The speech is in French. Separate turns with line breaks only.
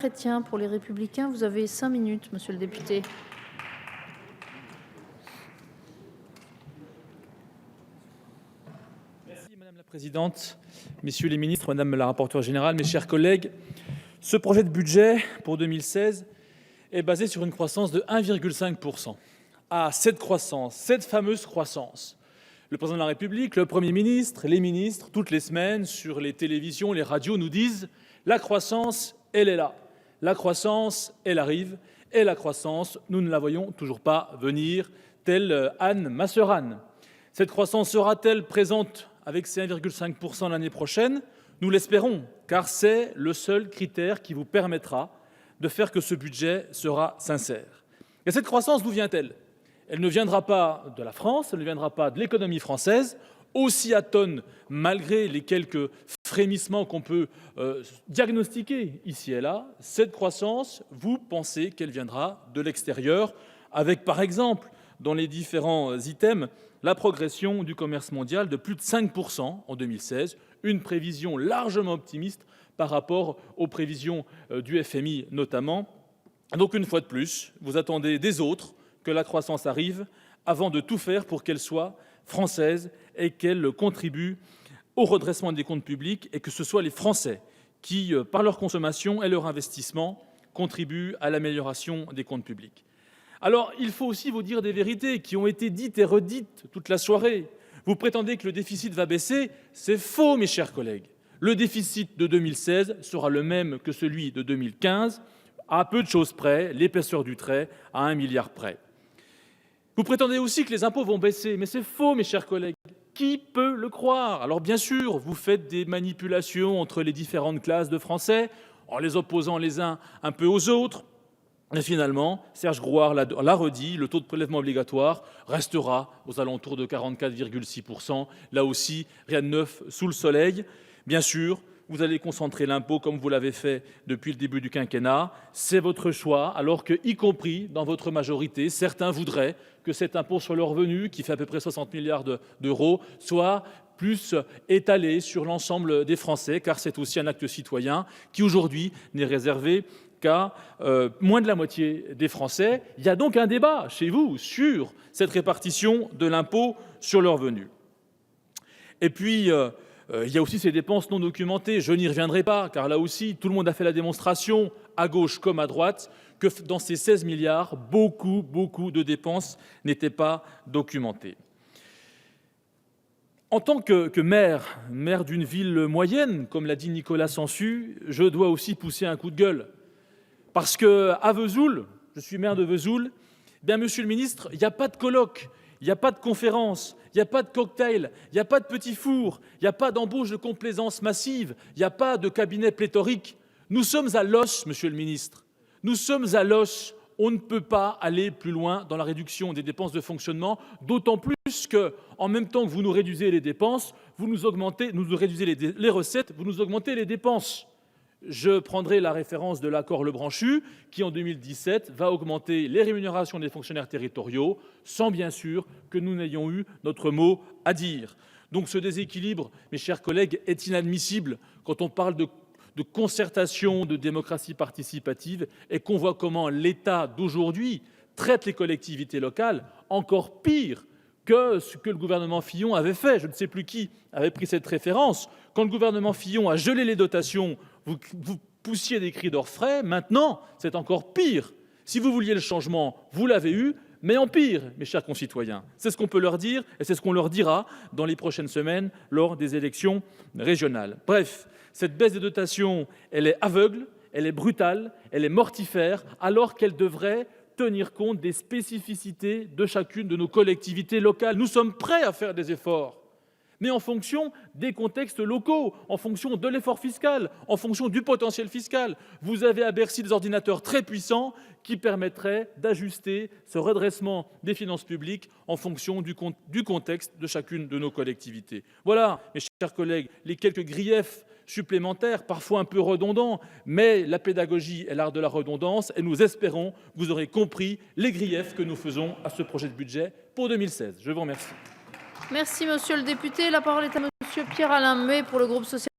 Chrétien pour les Républicains, vous avez 5 minutes, monsieur le député.
Merci Madame la Présidente, Messieurs les ministres, Madame la rapporteure générale, mes chers collègues. Ce projet de budget pour 2016 est basé sur une croissance de 1,5%. Ah, cette fameuse croissance. Le Président de la République, le Premier ministre, les ministres, toutes les semaines, sur les télévisions, les radios, nous disent « la croissance, elle est là ». La croissance, elle arrive, et la croissance, nous ne la voyons toujours pas venir, telle Anne Masseran. Cette croissance sera-t-elle présente avec ces 1,5% l'année prochaine? Nous l'espérons, car c'est le seul critère qui vous permettra de faire que ce budget sera sincère. Et cette croissance, d'où vient-elle? Elle ne viendra pas de la France, elle ne viendra pas de l'économie française, aussi atone, malgré les quelques frémissements qu'on peut diagnostiquer ici et là. Cette croissance, vous pensez qu'elle viendra de l'extérieur, avec par exemple, dans les différents items, la progression du commerce mondial de plus de 5% en 2016, une prévision largement optimiste par rapport aux prévisions du FMI notamment. Donc une fois de plus, vous attendez des autres que la croissance arrive avant de tout faire pour qu'elle soit française et qu'elle contribue au redressement des comptes publics et que ce soit les Français qui, par leur consommation et leur investissement, contribuent à l'amélioration des comptes publics. Alors, il faut aussi vous dire des vérités qui ont été dites et redites toute la soirée. Vous prétendez que le déficit va baisser, c'est faux, mes chers collègues. Le déficit de 2016 sera le même que celui de 2015, à peu de choses près, l'épaisseur du trait, à 1 milliard près. Vous prétendez aussi que les impôts vont baisser, mais c'est faux, mes chers collègues. Qui peut le croire? Alors bien sûr, vous faites des manipulations entre les différentes classes de Français, en les opposant les uns un peu aux autres. Et finalement, Serge Grouard l'a redit, le taux de prélèvement obligatoire restera aux alentours de 44,6%. Là aussi, rien de neuf sous le soleil. Bien sûr, vous allez concentrer l'impôt comme vous l'avez fait depuis le début du quinquennat. C'est votre choix, alors que, y compris dans votre majorité, certains voudraient que cet impôt sur le revenu, qui fait à peu près 60 milliards d'euros, soit plus étalé sur l'ensemble des Français, car c'est aussi un acte citoyen qui, aujourd'hui, n'est réservé qu'à moins de la moitié des Français. Il y a donc un débat chez vous sur cette répartition de l'impôt sur le revenu. Et puis, il y a aussi ces dépenses non documentées. Je n'y reviendrai pas, car là aussi, tout le monde a fait la démonstration, à gauche comme à droite, que dans ces 16 milliards, beaucoup de dépenses n'étaient pas documentées. En tant que maire d'une ville moyenne, comme l'a dit Nicolas Sansu, je dois aussi pousser un coup de gueule. Parce qu'à Vesoul, je suis maire de Vesoul, bien, monsieur le ministre, il n'y a pas de colloque, il n'y a pas de conférence, il n'y a pas de cocktail, il n'y a pas de petit four, il n'y a pas d'embauche de complaisance massive, il n'y a pas de cabinet pléthorique. Nous sommes à l'os, monsieur le ministre. Nous sommes à l'os. On ne peut pas aller plus loin dans la réduction des dépenses de fonctionnement, d'autant plus qu'en même temps que vous nous réduisez les dépenses, vous nous réduisez les recettes, vous nous augmentez les dépenses. Je prendrai la référence de l'accord Lebranchu qui, en 2017, va augmenter les rémunérations des fonctionnaires territoriaux sans bien sûr que nous n'ayons eu notre mot à dire. Donc ce déséquilibre, mes chers collègues, est inadmissible quand on parle de concertation, de démocratie participative et qu'on voit comment l'État d'aujourd'hui traite les collectivités locales encore pire que ce que le gouvernement Fillon avait fait. Je ne sais plus qui avait pris cette référence. Quand le gouvernement Fillon a gelé les dotations, vous poussiez des cris d'orfraie. Maintenant, c'est encore pire. Si vous vouliez le changement, vous l'avez eu, mais en pire, mes chers concitoyens. C'est ce qu'on peut leur dire et c'est ce qu'on leur dira dans les prochaines semaines lors des élections régionales. Bref, cette baisse des dotations, elle est aveugle, elle est brutale, elle est mortifère, alors qu'elle devrait tenir compte des spécificités de chacune de nos collectivités locales. Nous sommes prêts à faire des efforts, mais en fonction des contextes locaux, en fonction de l'effort fiscal, en fonction du potentiel fiscal. Vous avez à Bercy des ordinateurs très puissants qui permettraient d'ajuster ce redressement des finances publiques en fonction du contexte de chacune de nos collectivités. Voilà, mes chers collègues, les quelques griefs supplémentaires, parfois un peu redondants, mais la pédagogie est l'art de la redondance et nous espérons que vous aurez compris les griefs que nous faisons à ce projet de budget pour 2016. Je vous remercie.
Merci, monsieur le député. La parole est à monsieur Pierre-Alain May pour le groupe socialiste.